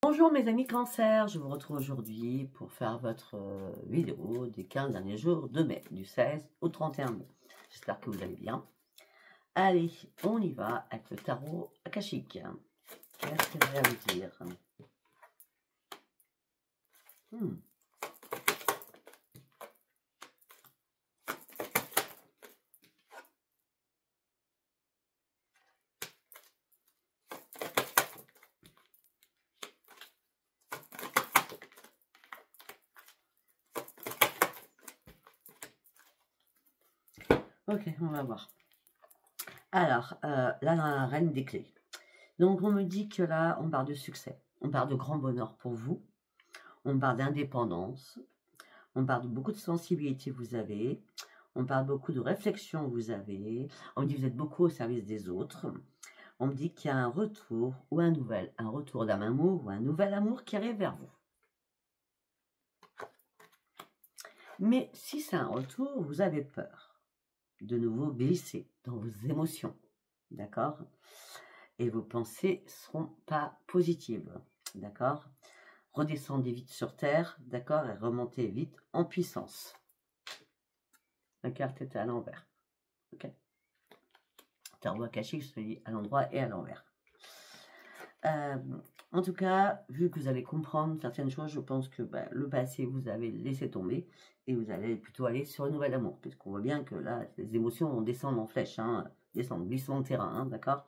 Bonjour mes amis Cancer, je vous retrouve aujourd'hui pour faire votre vidéo des 15 derniers jours de mai, du 16 au 31 mai. J'espère que vous allez bien. Allez, on y va avec le tarot akashique. Qu'est-ce que j'ai à vous dire? Ok, on va voir. Alors, là, la reine des clés. Donc, on me dit que là, on parle de succès. On parle de grand bonheur pour vous. On parle d'indépendance. On parle de beaucoup de sensibilité vous avez. On parle beaucoup de réflexion vous avez. On me dit que vous êtes beaucoup au service des autres. On me dit qu'il y a un retour ou un retour d'un amour ou un nouvel amour qui arrive vers vous. Mais si c'est un retour, vous avez peur de nouveau glisser dans vos émotions, d'accord? Et vos pensées ne seront pas positives, d'accord? Redescendez vite sur terre, d'accord? Et remontez vite en puissance. La carte était à l'envers, ok? Tarot akashique, je te dis à l'endroit et à l'envers. En tout cas, vu que vous allez comprendre certaines choses, je pense que le passé, vous avez laissé tomber et vous allez plutôt aller sur un nouvel amour. Puisqu'on voit bien que là, les émotions vont descendre en flèche, hein, descendre, glissement de terrain, hein, d'accord?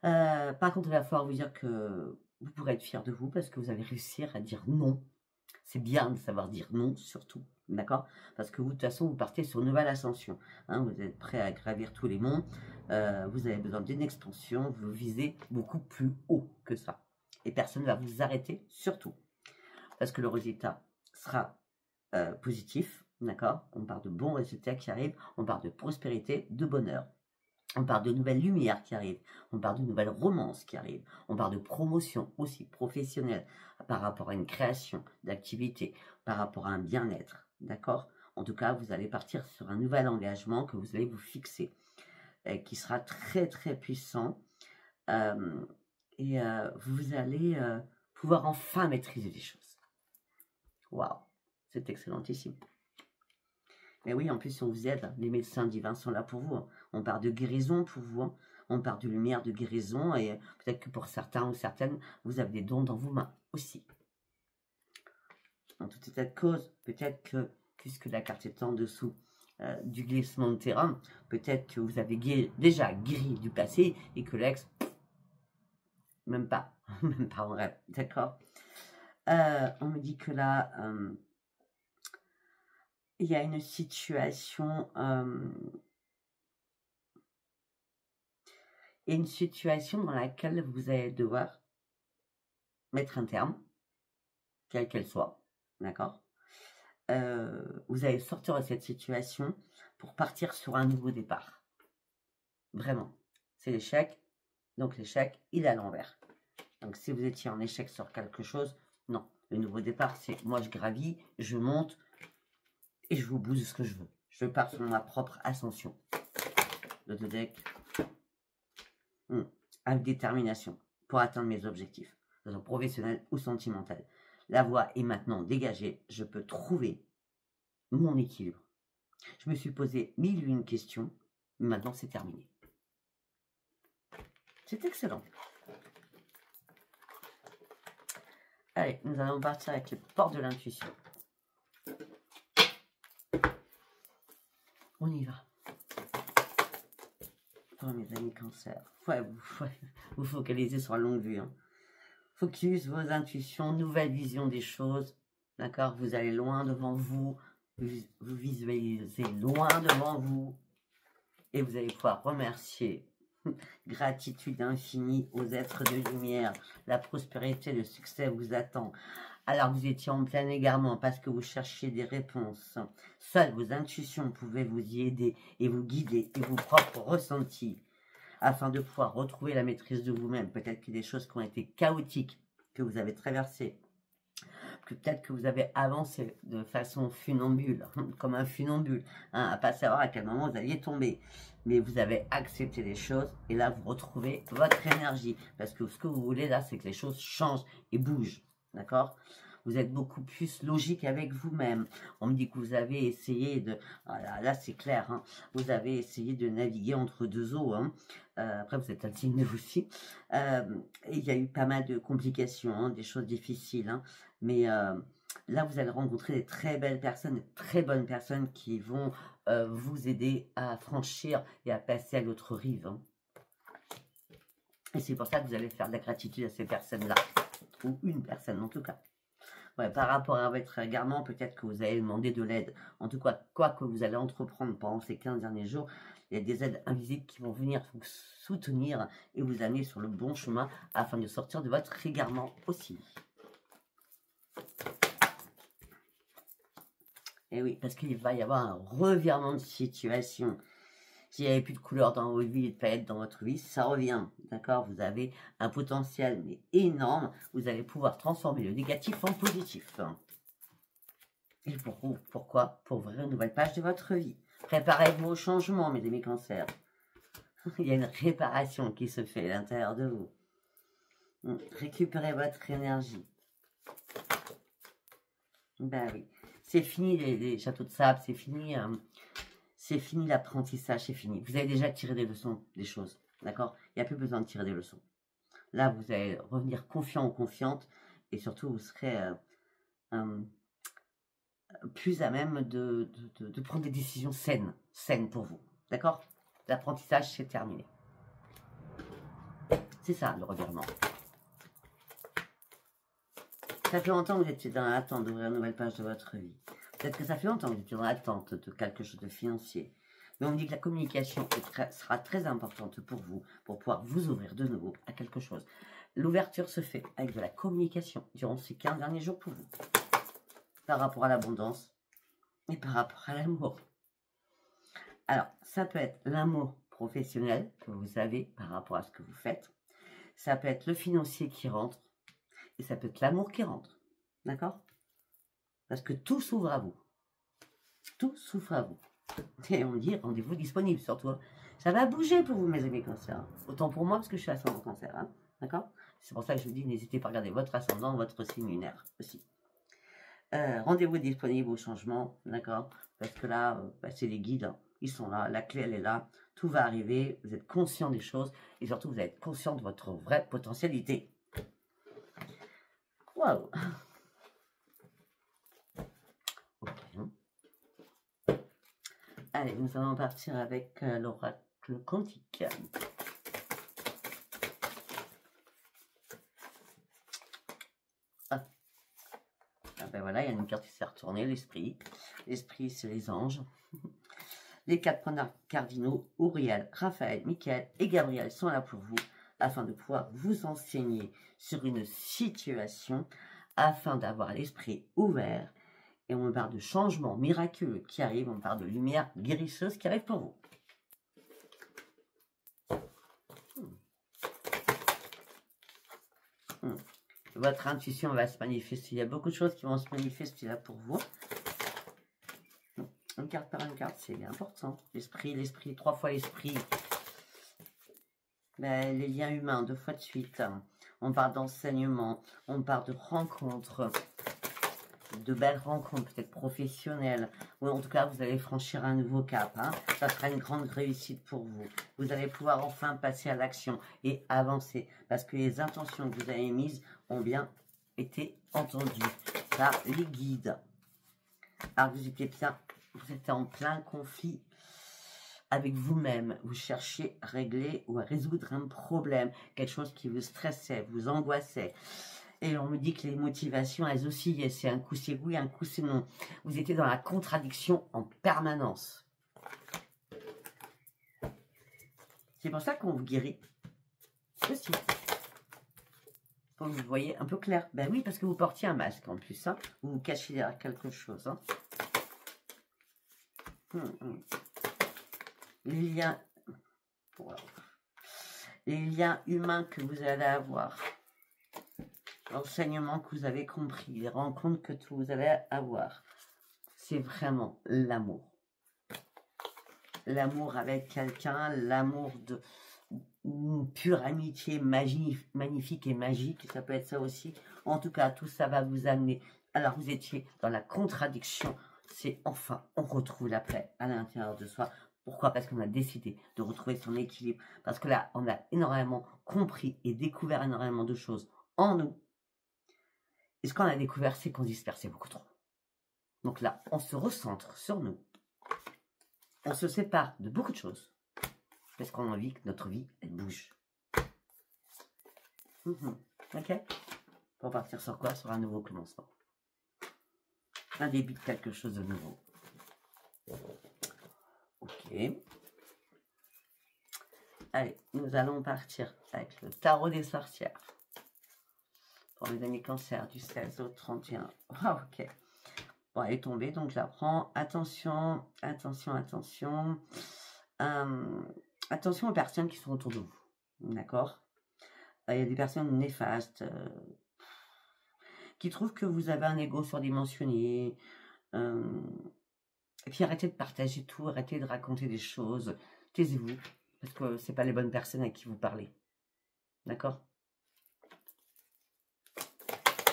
Par contre, il va falloir vous dire que vous pourrez être fier de vous parce que vous allez réussir à dire non. C'est bien de savoir dire non, surtout, d'accord? Parce que vous, de toute façon, vous partez sur une nouvelle ascension. Hein, vous êtes prêt à gravir tous les monts. Vous avez besoin d'une expansion. Vous visez beaucoup plus haut que ça. Et personne ne va vous arrêter, surtout. Parce que le résultat sera positif, d'accord? On parle de bons résultats qui arrivent. On parle de prospérité, de bonheur. On parle de nouvelles lumières qui arrivent, on parle de nouvelles romances qui arrivent, on parle de promotion aussi professionnelle par rapport à une création d'activité, par rapport à un bien-être, d'accord? En tout cas, vous allez partir sur un nouvel engagement que vous allez vous fixer, qui sera très très puissant, vous allez pouvoir enfin maîtriser les choses. Waouh, c'est excellentissime. Mais oui, en plus, on vous aide. Les médecins divins sont là pour vous. On parle de guérison pour vous. On parle de lumière, de guérison. Et peut-être que pour certains ou certaines, vous avez des dons dans vos mains aussi. En tout état de cause, peut-être que, puisque la carte est en dessous du glissement de terrain, peut-être que vous avez déjà guéri du passé et que l'ex, même pas en rêve. D'accord? On me dit que là... il y a une situation dans laquelle vous allez devoir mettre un terme, quelle qu'elle soit, d'accord? Vous allez sortir de cette situation pour partir sur un nouveau départ. Vraiment. C'est l'échec, donc l'échec, il est à l'envers. Donc si vous étiez en échec sur quelque chose, non. Le nouveau départ, c'est moi je gravis, je monte et je vous bouge ce que je veux. Je pars sur ma propre ascension. Le deck. Avec détermination pour atteindre mes objectifs, que ce soit professionnel ou sentimental. La voie est maintenant dégagée, je peux trouver mon équilibre. Je me suis posé 1001 questions, maintenant c'est terminé. C'est excellent. Allez, nous allons partir avec les portes de l'intuition. On y va. Oh mes amis Cancer, vous focalisez sur la longue vue. Hein. Focus, vos intuitions, nouvelle vision des choses. D'accord? Vous allez loin devant vous. Vous visualisez loin devant vous. Et vous allez pouvoir remercier. Gratitude infinie aux êtres de lumière. La prospérité, le succès vous attend. Alors vous étiez en plein égarement parce que vous cherchiez des réponses. Seules vos intuitions pouvaient vous y aider et vous guider et vos propres ressentis afin de pouvoir retrouver la maîtrise de vous-même. Peut-être qu'il y a des choses qui ont été chaotiques, que vous avez traversées, que peut-être que vous avez avancé de façon funambule, comme un funambule, hein, à pas savoir à quel moment vous alliez tomber. Mais vous avez accepté les choses et là, vous retrouvez votre énergie. Parce que ce que vous voulez là, c'est que les choses changent et bougent. D'accord? Vous êtes beaucoup plus logique avec vous-même. On me dit que vous avez essayé de... Voilà, là, c'est clair. Hein, vous avez essayé de naviguer entre deux eaux. Hein. Après, vous êtes un signe aussi. Il y a eu pas mal de complications, hein, des choses difficiles. Hein, mais là, vous allez rencontrer des très belles personnes, des très bonnes personnes qui vont vous aider à franchir et à passer à l'autre rive. Hein. Et c'est pour ça que vous allez faire de la gratitude à ces personnes-là. Ou une personne, en tout cas. Ouais, par rapport à votre égarement, peut-être que vous allez demander de l'aide. En tout cas, quoi que vous allez entreprendre pendant ces 15 derniers jours, il y a des aides invisibles qui vont venir vous soutenir et vous amener sur le bon chemin afin de sortir de votre égarement aussi. Et oui, parce qu'il va y avoir un revirement de situation. S'il n'y avait plus de couleurs dans votre vie et de paillettes dans votre vie, ça revient, d'accord? Vous avez un potentiel mais énorme. Vous allez pouvoir transformer le négatif en positif. Et pourquoi? Pour ouvrir une nouvelle page de votre vie. Préparez-vous au changement, mes amis cancers. Il y a une réparation qui se fait à l'intérieur de vous. Récupérez votre énergie. Ben oui. C'est fini les châteaux de sable, c'est fini... c'est fini l'apprentissage, c'est fini. Vous avez déjà tiré des leçons des choses, d'accord? Il n'y a plus besoin de tirer des leçons. Là, vous allez revenir confiant ou confiante et surtout, vous serez plus à même de prendre des décisions saines pour vous, d'accord? L'apprentissage, c'est terminé. C'est ça, le revirement. Ça fait longtemps que vous étiez dans l'attente d'ouvrir une nouvelle page de votre vie. Peut-être que ça fait longtemps que vous étiez dans l'attente de quelque chose de financier. Mais on me dit que la communication sera très importante pour vous, pour pouvoir vous ouvrir de nouveau à quelque chose. L'ouverture se fait avec de la communication durant ces 15 derniers jours pour vous. Par rapport à l'abondance et par rapport à l'amour. Alors, ça peut être l'amour professionnel que vous avez par rapport à ce que vous faites. Ça peut être le financier qui rentre. Et ça peut être l'amour qui rentre. D'accord? Parce que tout s'ouvre à vous. Tout s'ouvre à vous. Et on dit rendez-vous disponible surtout. Ça va bouger pour vous, mes amis cancers. Autant pour moi, parce que je suis ascendant cancer. Hein, d'accord? C'est pour ça que je vous dis, n'hésitez pas à regarder votre ascendant, votre signe lunaire aussi. Rendez-vous disponible au changement. D'accord? Parce que là, c'est les guides. Hein. Ils sont là. La clé, elle est là. Tout va arriver. Vous êtes conscient des choses. Et surtout, vous êtes conscient de votre vraie potentialité. Waouh! Ok. Allez, nous allons partir avec l'oracle quantique. Ah. Ah ben voilà, il y a une carte qui s'est retournée, l'esprit. L'esprit, c'est les anges. Les 4 preneurs cardinaux, Uriel, Raphaël, Michael et Gabriel sont là pour vous, afin de pouvoir vous enseigner sur une situation, afin d'avoir l'esprit ouvert. Et on parle de changements miraculeux qui arrivent, on parle de lumière guérisseuse qui arrive pour vous. Votre intuition va se manifester. Il y a beaucoup de choses qui vont se manifester là pour vous. Une carte par une carte, c'est important. L'esprit, 3 fois l'esprit. Ben, les liens humains, 2 fois de suite. On parle d'enseignement, on parle de rencontres. De belles rencontres, peut-être professionnelles, ou en tout cas, vous allez franchir un nouveau cap. Hein. Ça sera une grande réussite pour vous. Vous allez pouvoir enfin passer à l'action et avancer, parce que les intentions que vous avez mises ont bien été entendues par les guides. Alors, vous étiez en plein conflit avec vous-même. Vous cherchiez à régler ou à résoudre un problème, quelque chose qui vous stressait, vous angoissait. Et on me dit que les motivations, elles oscillaient. C'est un coup c'est oui, un coup c'est non. Vous étiez dans la contradiction en permanence. C'est pour ça qu'on vous guérit. Ceci. Pour que vous voyez un peu clair. Ben oui, parce que vous portiez un masque en plus. Hein. Vous vous cachez derrière quelque chose. Hein. Les liens humains que vous allez avoir. l'enseignement que vous avez compris, les rencontres que vous allez avoir, c'est vraiment l'amour. L'amour avec quelqu'un, l'amour de une pure amitié magnifique et magique, ça peut être ça aussi. En tout cas, tout ça va vous amener. Alors, vous étiez dans la contradiction, c'est enfin, on retrouve la paix à l'intérieur de soi. Pourquoi? Parce qu'on a décidé de retrouver son équilibre. Parce que là, on a énormément compris et découvert énormément de choses en nous. Et ce qu'on a découvert, c'est qu'on se dispersait beaucoup trop. Donc là, on se recentre sur nous. On se sépare de beaucoup de choses. Parce qu'on a envie que notre vie, elle bouge. Ok? Pour partir sur quoi? Sur un nouveau commencement. Un début de quelque chose de nouveau. Ok. Allez, nous allons partir avec le tarot des sorcières. Pour mes amis cancer, du 16 au 31. Ah, ok. Bon, elle est tombée, donc je la prends. Attention, attention, attention. Attention aux personnes qui sont autour de vous. D'accord? Il y a des personnes néfastes qui trouvent que vous avez un ego surdimensionné. Et puis arrêtez de partager tout, arrêtez de raconter des choses. Taisez-vous, parce que ce n'est pas les bonnes personnes à qui vous parlez. D'accord?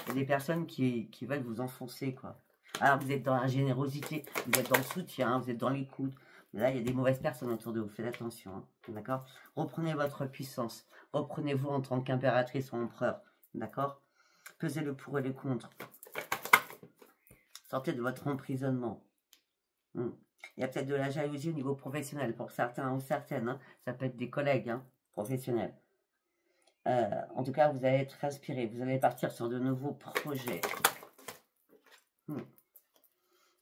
Il y a des personnes qui veulent vous enfoncer, quoi. Alors, vous êtes dans la générosité, vous êtes dans le soutien, vous êtes dans l'écoute. Mais là, il y a des mauvaises personnes autour de vous. Faites attention, hein, d'accord? Reprenez votre puissance. Reprenez-vous en tant qu'impératrice ou empereur, d'accord? Pesez le pour et le contre. Sortez de votre emprisonnement. Il y a peut-être de la jalousie au niveau professionnel pour certains ou certaines. Hein. Ça peut être des collègues professionnels. En tout cas, vous allez être inspiré. Vous allez partir sur de nouveaux projets.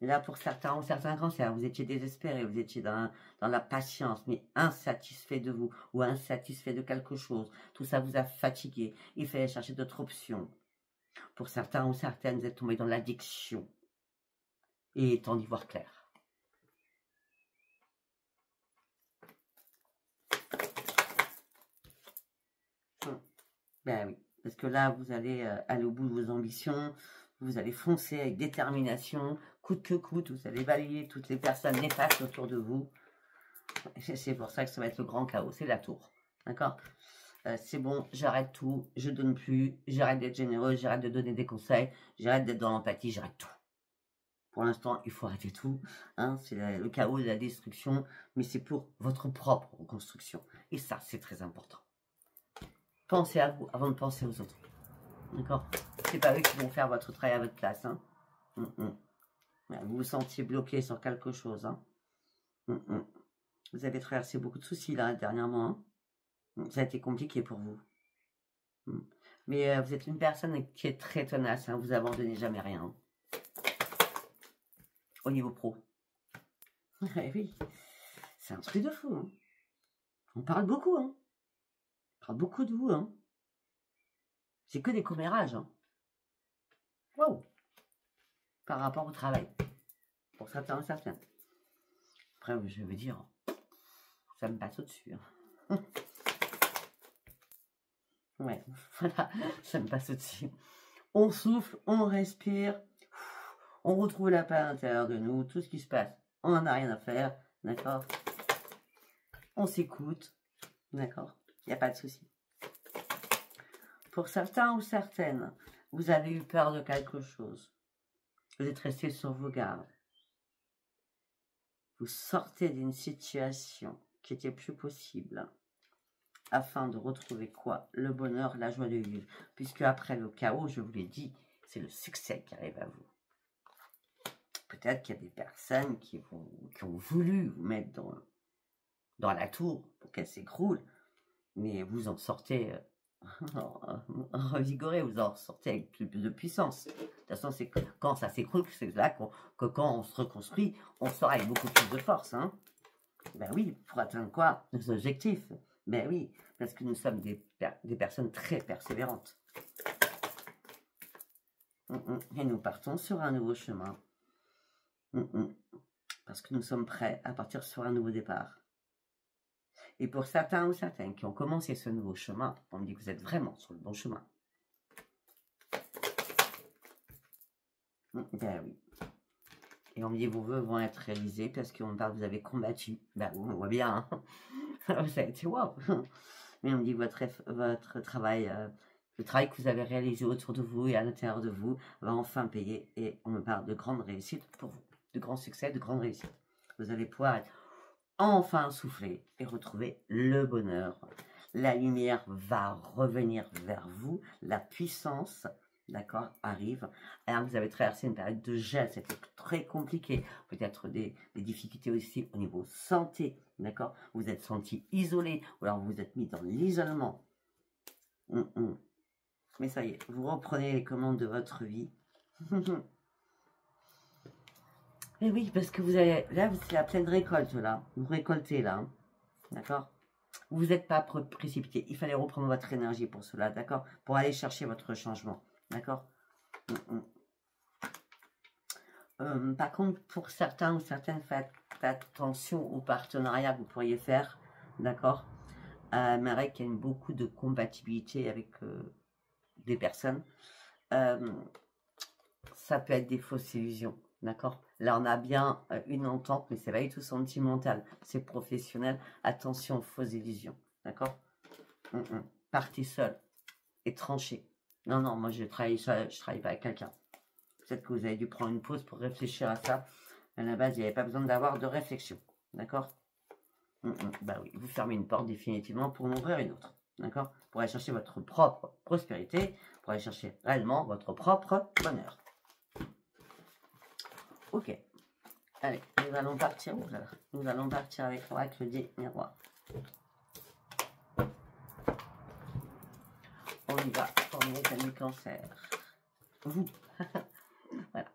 Et là, pour certains ou certains cancers, vous étiez désespéré, vous étiez dans la patience, mais insatisfait de vous ou insatisfait de quelque chose. Tout ça vous a fatigué. Il fallait chercher d'autres options. Pour certains ou certaines, vous êtes tombé dans l'addiction. Et temps d'y voir clair. Ben oui, parce que là, vous allez aller au bout de vos ambitions, vous allez foncer avec détermination, coûte que coûte, vous allez balayer toutes les personnes néfastes autour de vous. C'est pour ça que ça va être le grand chaos, c'est la tour, d'accord? C'est bon, j'arrête tout, je donne plus, j'arrête d'être généreux, j'arrête de donner des conseils, j'arrête d'être dans l'empathie, j'arrête tout. Pour l'instant, il faut arrêter tout, hein, c'est le chaos, la destruction, mais c'est pour votre propre reconstruction. Et ça, c'est très important. Pensez à vous avant de penser aux autres. D'accord? C'est pas eux qui vont faire votre travail à votre place. Hein. Vous vous sentiez bloqué sur quelque chose. Hein. Vous avez traversé beaucoup de soucis là dernièrement. Hein. Ça a été compliqué pour vous. Mais vous êtes une personne qui est très tenace. Hein. Vous abandonnez jamais rien. Hein. Au niveau pro. Oui. C'est un truc de fou. Hein. On parle beaucoup. Hein. On parle beaucoup de vous. Hein. C'est que des commérages. Hein. Wow. Par rapport au travail. Pour certains et certaines. Après, je veux dire, ça me passe au-dessus. Hein. Ouais, voilà, ça me passe au-dessus. On souffle, on respire, on retrouve la paix à l'intérieur de nous, tout ce qui se passe, on n'en a rien à faire, d'accord? On s'écoute, d'accord? Il n'y a pas de souci. Pour certains ou certaines, vous avez eu peur de quelque chose. Vous êtes resté sur vos gardes. Vous sortez d'une situation qui était plus possible afin de retrouver quoi? Le bonheur, la joie de vivre. Puisque après le chaos, je vous l'ai dit, c'est le succès qui arrive à vous. Peut-être qu'il y a des personnes qui ont voulu vous mettre dans la tour pour qu'elle s'écroule, mais vous en sortez revigoré, vous en sortez avec plus de puissance. De toute façon, c'est quand ça s'écroule, c'est là que quand on se reconstruit, on sort avec beaucoup plus de force. Hein. Ben oui, pour atteindre quoi? Nos objectifs. Ben oui, parce que nous sommes des personnes très persévérantes. Et nous partons sur un nouveau chemin. Parce que nous sommes prêts à partir sur un nouveau départ. Et pour certains ou certaines qui ont commencé ce nouveau chemin, on me dit que vous êtes vraiment sur le bon chemin. Ben oui. Et on me dit vos vœux vont être réalisés parce qu'on me parle vous avez combattu. Ben on voit bien. Hein. Ça a été waouh. Mais on me dit votre travail, le travail que vous avez réalisé autour de vous et à l'intérieur de vous va enfin payer. Et on me parle de grandes réussites pour vous. De grands succès, de grandes réussites. Vous allez pouvoir être enfin souffler et retrouver le bonheur. La lumière va revenir vers vous. La puissance, d'accord, arrive. Alors vous avez traversé une période de gel, c'était très compliqué. Peut-être des difficultés aussi au niveau santé, d'accord. Vous êtes senti isolé ou alors vous êtes mis dans l'isolement. Mais ça y est, vous reprenez les commandes de votre vie. Et oui, parce que vous avez, là, c'est la pleine récolte, là. Vous récoltez, là. Hein. D'accord. Vous n'êtes pas précipité. Il fallait reprendre votre énergie pour cela, d'accord. Pour aller chercher votre changement, d'accord. Par contre, pour certains ou certaines, faites attention au partenariat que vous pourriez faire, d'accord. Mais qu'il y a beaucoup de compatibilité avec des personnes. Ça peut être des fausses illusions. D'accord. Là, on a bien une entente, mais c'est pas du tout sentimental. C'est professionnel. Attention aux fausses illusions. D'accord. Partez seul et tranchez. Non, non, moi, je travaille pas avec quelqu'un. Peut-être que vous avez dû prendre une pause pour réfléchir à ça. À la base, il n'y avait pas besoin d'avoir de réflexion. D'accord. Bah oui, vous fermez une porte définitivement pour en ouvrir une autre. D'accord. Pour aller chercher votre propre prospérité, pour aller chercher réellement votre propre bonheur. Ok. Allez, nous allons partir. Nous allons partir avec l'oracle des miroirs. On y va pour mes amis cancer. Vous. Voilà.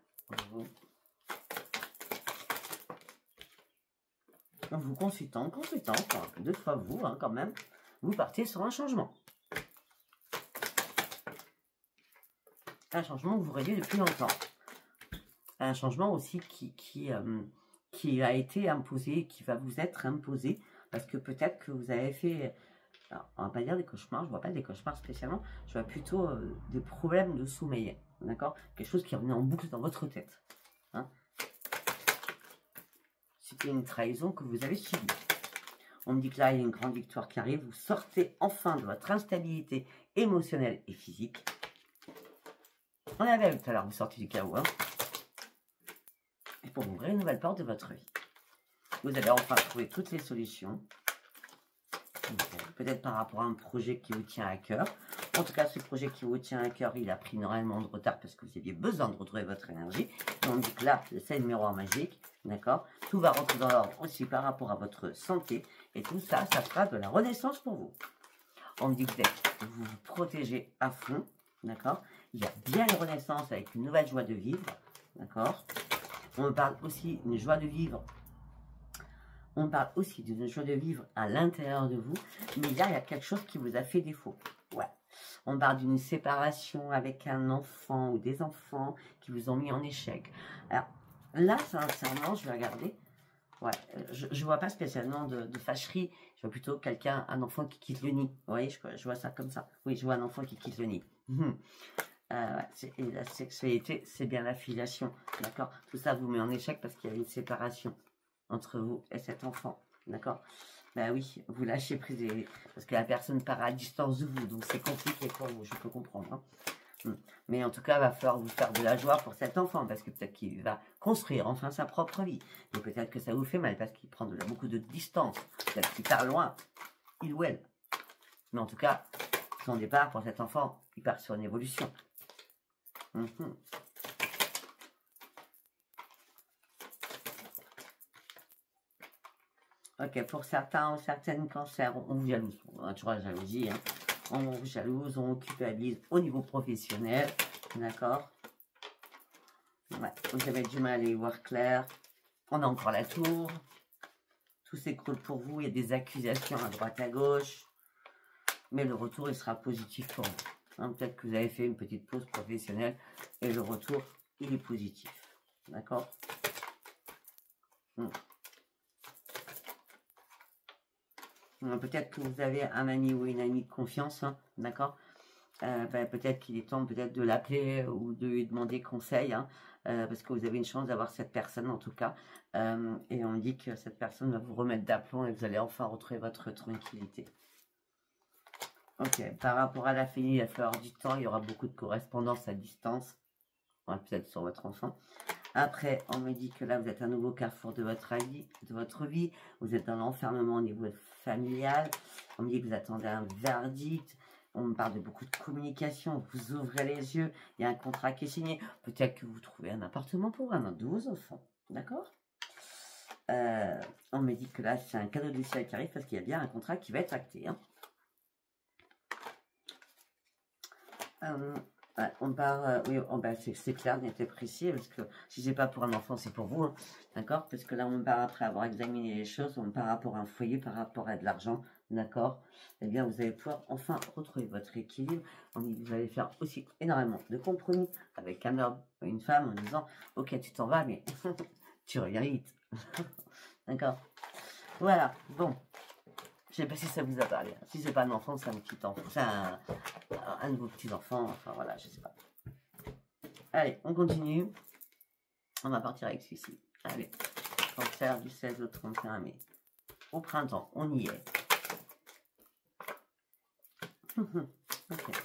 Vous. Vous consultant, deux fois vous, hein, quand même, vous partez sur un changement. Un changement que vous rêviez depuis longtemps. Un changement aussi qui a été imposé, qui va vous être imposé, parce que peut-être que vous avez fait, alors, on va pas dire des cauchemars, je vois pas des cauchemars spécialement, je vois plutôt des problèmes de sommeil, d'accord. Quelque chose qui revenait en boucle dans votre tête. Hein. C'était une trahison que vous avez subie. On me dit que là, il y a une grande victoire qui arrive. Vous sortez enfin de votre instabilité émotionnelle et physique. On avait vu tout à l'heure, vous sortez du chaos. Hein. Et pour ouvrir une nouvelle porte de votre vie. Vous allez enfin trouver toutes les solutions. Peut-être par rapport à un projet qui vous tient à cœur. En tout cas, ce projet qui vous tient à cœur, il a pris énormément de retard parce que vous aviez besoin de retrouver votre énergie. Et on dit que là, c'est le miroir magique. D'accord. Tout va rentrer dans l'ordre aussi par rapport à votre santé. Et tout ça, ça fera de la renaissance pour vous. On me dit que vous vous protégez à fond. D'accord. Il y a bien une renaissance avec une nouvelle joie de vivre. D'accord. On me parle aussi d'une joie de vivre. On parle aussi d'une joie de vivre à l'intérieur de vous. Mais là, il y a quelque chose qui vous a fait défaut. Ouais. On parle d'une séparation avec un enfant ou des enfants qui vous ont mis en échec. Alors, là, sincèrement, je vais regarder. Ouais, je vois pas spécialement de fâcherie. Je vois plutôt quelqu'un, un enfant qui quitte le nid. Vous voyez, je vois ça comme ça. Oui, je vois un enfant qui quitte le nid. Et la sexualité, c'est bien la filiation. D'accord. Tout ça vous met en échec parce qu'il y a une séparation entre vous et cet enfant. D'accord. Ben oui, vous lâchez prise parce que la personne part à distance de vous. Donc c'est compliqué pour vous, je peux comprendre. Hein. Mais en tout cas, il va falloir vous faire de la joie pour cet enfant, parce que peut-être qu'il va construire enfin sa propre vie. Et peut-être que ça vous fait mal, parce qu'il prend beaucoup de distance. Peut-être qu'il part loin, il ou elle. Mais en tout cas, son départ pour cet enfant, il part sur une évolution. Ok, pour certains ou certaines cancers, on vous jalouse. On a toujours la jalousie, hein. On vous jalouse, on culpabilise au niveau professionnel, d'accord. Ouais, vous avez du mal à y voir clair. On a encore la tour. Tout s'écroule pour vous. Il y a des accusations à droite à gauche. Mais le retour, il sera positif pour vous. Hein, peut-être que vous avez fait une petite pause professionnelle et le retour, il est positif. D'accord. Peut-être que vous avez un ami ou une amie de confiance, hein, d'accord. peut-être qu'il est temps peut-être de l'appeler ou de lui demander conseil, hein, parce que vous avez une chance d'avoir cette personne en tout cas. Et on me dit que cette personne va vous remettre d'aplomb et vous allez enfin retrouver votre tranquillité. Ok, par rapport à la famille, il va falloir du temps, il y aura beaucoup de correspondance à distance, ouais, peut-être sur votre enfant. Après, on me dit que là, vous êtes à un nouveau carrefour de votre vie. Vous êtes dans l'enfermement au niveau familial. On me dit que vous attendez un verdict. On me parle de beaucoup de communication. Vous ouvrez les yeux. Il y a un contrat qui est signé. Peut-être que vous trouvez un appartement pour un de vos enfants. D'accord? On me dit que là, c'est un cadeau du ciel qui arrive parce qu'il y a bien un contrat qui va être acté. Hein. Ouais, on part, oui, c'est clair, net et précis, parce que si c'est pas pour un enfant, c'est pour vous, hein, d'accord? Parce que là, on part après avoir examiné les choses, on part par rapport à un foyer, par rapport à de l'argent, d'accord? Eh bien, vous allez pouvoir enfin retrouver votre équilibre. Vous allez faire aussi énormément de compromis avec un homme ou une femme en disant, ok, tu t'en vas, mais tu reviens vite, d'accord? Voilà, bon. Je sais pas si ça vous a parlé. Si c'est pas un enfant, c'est un petit enfant. C'est un de vos petits-enfants. Enfin voilà, je sais pas. Allez, on continue. On va partir avec celui-ci. Allez, cancer du 16 au 31 mai. Au printemps, on y est. Ok.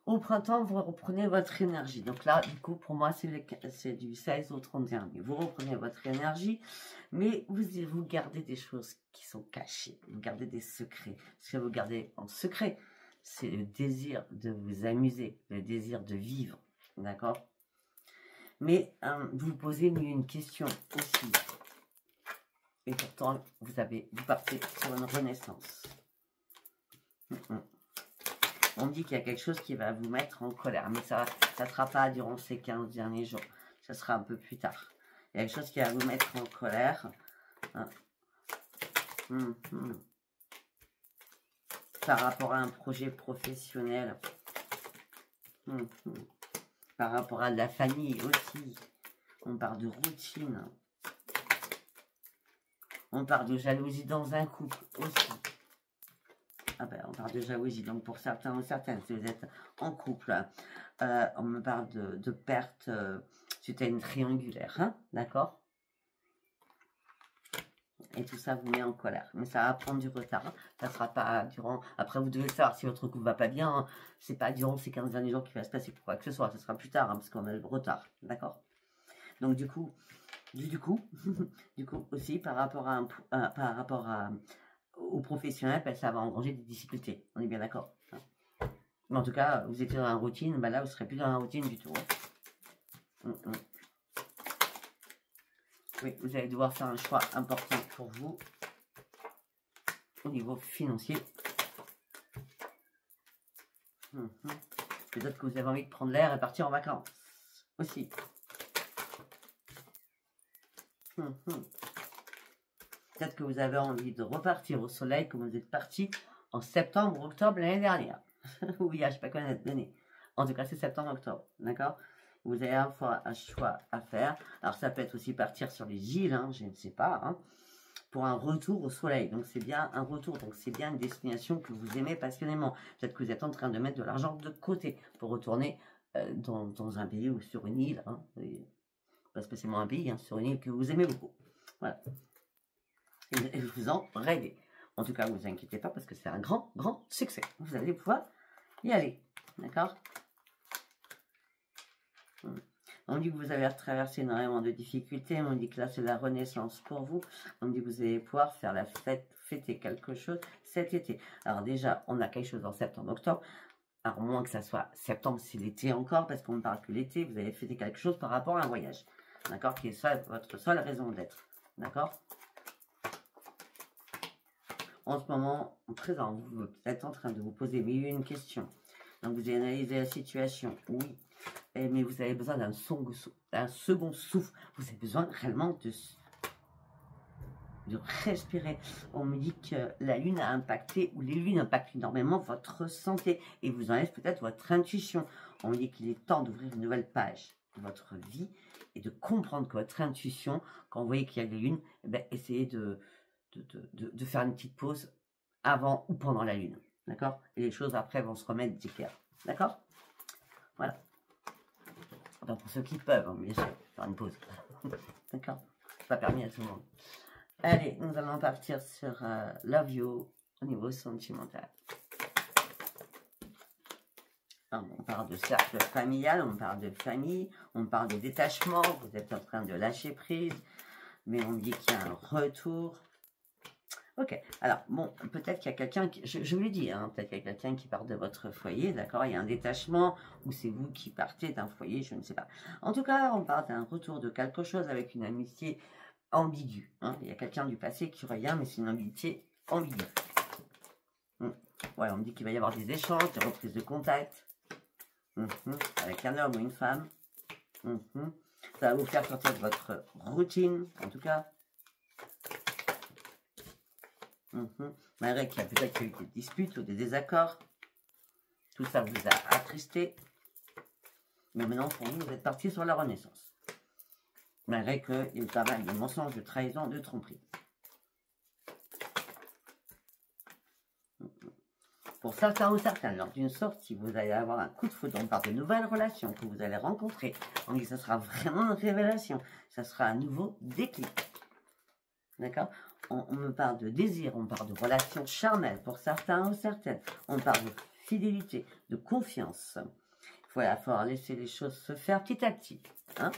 Au printemps, vous reprenez votre énergie. Donc là, du coup, pour moi, c'est du 16 au 31 mai. Vous reprenez votre énergie, mais vous gardez des choses qui sont cachées. Vous gardez des secrets. Ce que vous gardez en secret, c'est le désir de vous amuser, le désir de vivre. D'accord? Mais vous posez une question aussi. Et pourtant, vous partez sur une renaissance. On dit qu'il y a quelque chose qui va vous mettre en colère, mais ça ne sera pas durant ces 15 derniers jours. Ça sera un peu plus tard. Il y a quelque chose qui va vous mettre en colère. Par rapport à un projet professionnel. Par rapport à de la famille aussi. On parle de routine. On parle de jalousie dans un couple aussi. Ah ben, on parle de jalousie. Donc, pour certains ou certaines, si vous êtes en couple, on me parle de perte suite à une triangulaire. Hein, d'accord? Et tout ça vous met en colère. Mais ça va prendre du retard. Hein. Ça sera pas durant... Après, vous devez savoir si votre couple va pas bien. Hein. C'est pas durant ces 15 derniers jours qu'il va se passer quoi que ce soit. Ça sera plus tard, hein, parce qu'on a le retard. D'accord? Donc, du coup, aussi, par rapport aux professionnels, ben, ça va engranger des difficultés. On est bien d'accord. Hein. Mais en tout cas, vous étiez dans la routine, ben là, vous ne serez plus dans la routine du tout. Hein. Oui, vous allez devoir faire un choix important pour vous au niveau financier. Peut-être que vous avez envie de prendre l'air et partir en vacances aussi. Peut-être que vous avez envie de repartir au soleil comme vous êtes parti en septembre, octobre l'année dernière. Oui, je ne sais pas connaître donné. En tout cas, c'est septembre, octobre. D'accord? Vous avez un choix à faire. Alors, ça peut être aussi partir sur les îles, hein, je ne sais pas, hein, pour un retour au soleil. Donc, c'est bien un retour. Donc, c'est bien une destination que vous aimez passionnément. Peut-être que vous êtes en train de mettre de l'argent de côté pour retourner dans un pays ou sur une île. Hein, pas spécialement un pays, hein, sur une île que vous aimez beaucoup. Voilà. Et vous en rêvez. En tout cas, ne vous inquiétez pas parce que c'est un grand, grand succès. Vous allez pouvoir y aller. D'accord? On dit que vous avez traversé énormément de difficultés. On dit que là, c'est la renaissance pour vous. On dit que vous allez pouvoir faire la fête, fêter quelque chose cet été. Alors déjà, on a quelque chose en septembre, octobre. Alors, moins que ça soit septembre, c'est l'été encore, parce qu'on ne parle que l'été. Vous allez fêter quelque chose par rapport à un voyage. D'accord? Qui est votre seule raison d'être. D'accord? En ce moment, présent, vous êtes en train de vous poser une question. Donc, vous analysez la situation, oui. Mais vous avez besoin d'un second souffle. Vous avez besoin réellement de respirer. On me dit que la lune a impacté, ou les lunes impactent énormément votre santé et vous enlèvent peut-être votre intuition. On me dit qu'il est temps d'ouvrir une nouvelle page de votre vie et de comprendre que votre intuition, quand vous voyez qu'il y a la lune, eh ben, essayez de faire une petite pause avant ou pendant la lune. D'accord? Et les choses après vont se remettre d'équerre. D'accord? Voilà. Enfin, pour ceux qui peuvent, hein, bien sûr, faire une pause. D'accord? C'est pas permis à tout le monde. Allez, nous allons partir sur Love You au niveau sentimental. On parle de cercle familial, on parle de famille, on parle de détachement, vous êtes en train de lâcher prise, mais on dit qu'il y a un retour. Ok, alors bon, peut-être qu'il y a quelqu'un, je vous l'ai dit, hein, peut-être qu'il y a quelqu'un qui part de votre foyer, d'accord, il y a un détachement, ou c'est vous qui partez d'un foyer, je ne sais pas. En tout cas, on parle d'un retour de quelque chose avec une amitié ambiguë. Hein. Il y a quelqu'un du passé qui revient, mais c'est une amitié ambiguë. Ouais, on me dit qu'il va y avoir des échanges, des reprises de contact. Avec un homme ou une femme. Ça va vous faire sortir de votre routine, en tout cas. Malgré qu'il y a peut-être eu des disputes ou des désaccords. Tout ça vous a attristé. Mais maintenant, pour vous, vous êtes parti sur la renaissance. Malgré qu'il y a eu pas mal de mensonges, de trahison, de tromperie. Pour certains ou certaines, lors d'une sortie, vous allez avoir un coup de foudre par de nouvelles relations que vous allez rencontrer. On dit que ça sera vraiment une révélation. Ça sera un nouveau déclic. D'accord? On me parle de désir, on parle de relations charnelles pour certains ou certaines. On parle de fidélité, de confiance. Il va falloir laisser les choses se faire petit à petit. Hein?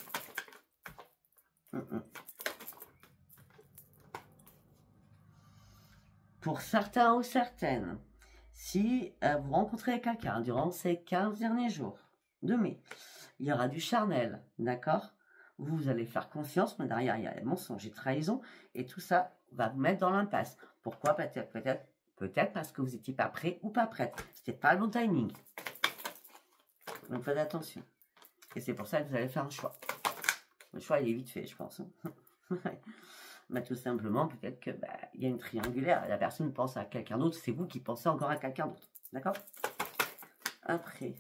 Pour certains ou certaines, si vous rencontrez quelqu'un durant ces 15 derniers jours de mai, il y aura du charnel, d'accord? Vous allez faire confiance, mais derrière, il y a les mensonges et trahison, et tout ça va vous mettre dans l'impasse. Pourquoi? Peut-être parce que vous n'étiez pas prêt ou pas prête. C'était pas le bon timing. Donc faites attention. Et c'est pour ça que vous allez faire un choix. Le choix, il est vite fait, je pense. Bah, tout simplement, peut-être que y a une triangulaire. La personne pense à quelqu'un d'autre, c'est vous qui pensez encore à quelqu'un d'autre. D'accord? Après.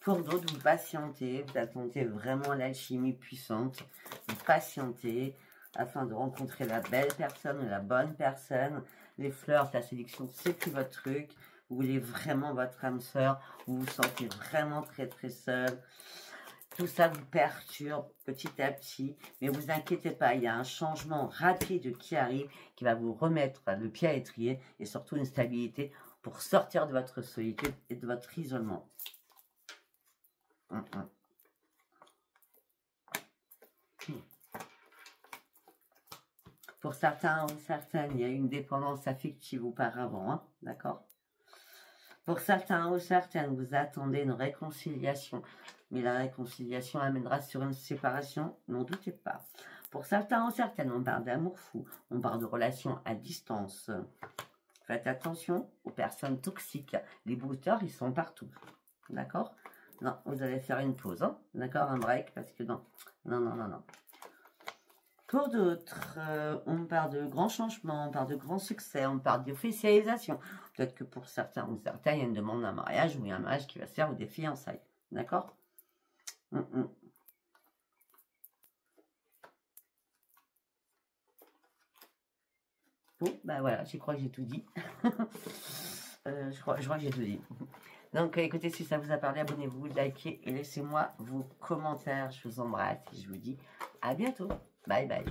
Pour d'autres, vous patientez, vous attendez vraiment l'alchimie puissante. Vous patientez afin de rencontrer la belle personne, la bonne personne. Les fleurs, la séduction, c'est plus votre truc. Vous voulez vraiment votre âme sœur. Vous vous sentez vraiment très très seul. Tout ça vous perturbe petit à petit, mais vous inquiétez pas, il y a un changement rapide qui arrive, qui va vous remettre le pied à l'étrier et surtout une stabilité pour sortir de votre solitude et de votre isolement. Pour certains ou certaines, il y a une dépendance affective auparavant, hein, d'accord? Pour certains ou certaines, vous attendez une réconciliation, mais la réconciliation amènera sur une séparation, n'en doutez pas. Pour certains ou certaines, on parle d'amour fou, on parle de relations à distance. Faites attention aux personnes toxiques. Les boosters, ils sont partout. D'accord? Non, vous allez faire une pause, hein? D'accord? Un break, parce que non. Non. Pour d'autres, on parle de grands changements, on parle de grands succès, on parle d'officialisation. Peut-être que pour certains ou certaines, il y a une demande d'un mariage ou il y a un mariage qui va se faire ou des fiançailles. D'accord? Bon, voilà, je crois que j'ai tout dit. je crois que j'ai tout dit. Donc, écoutez, si ça vous a parlé, abonnez-vous, likez et laissez-moi vos commentaires. Je vous embrasse et je vous dis à bientôt. Bye bye.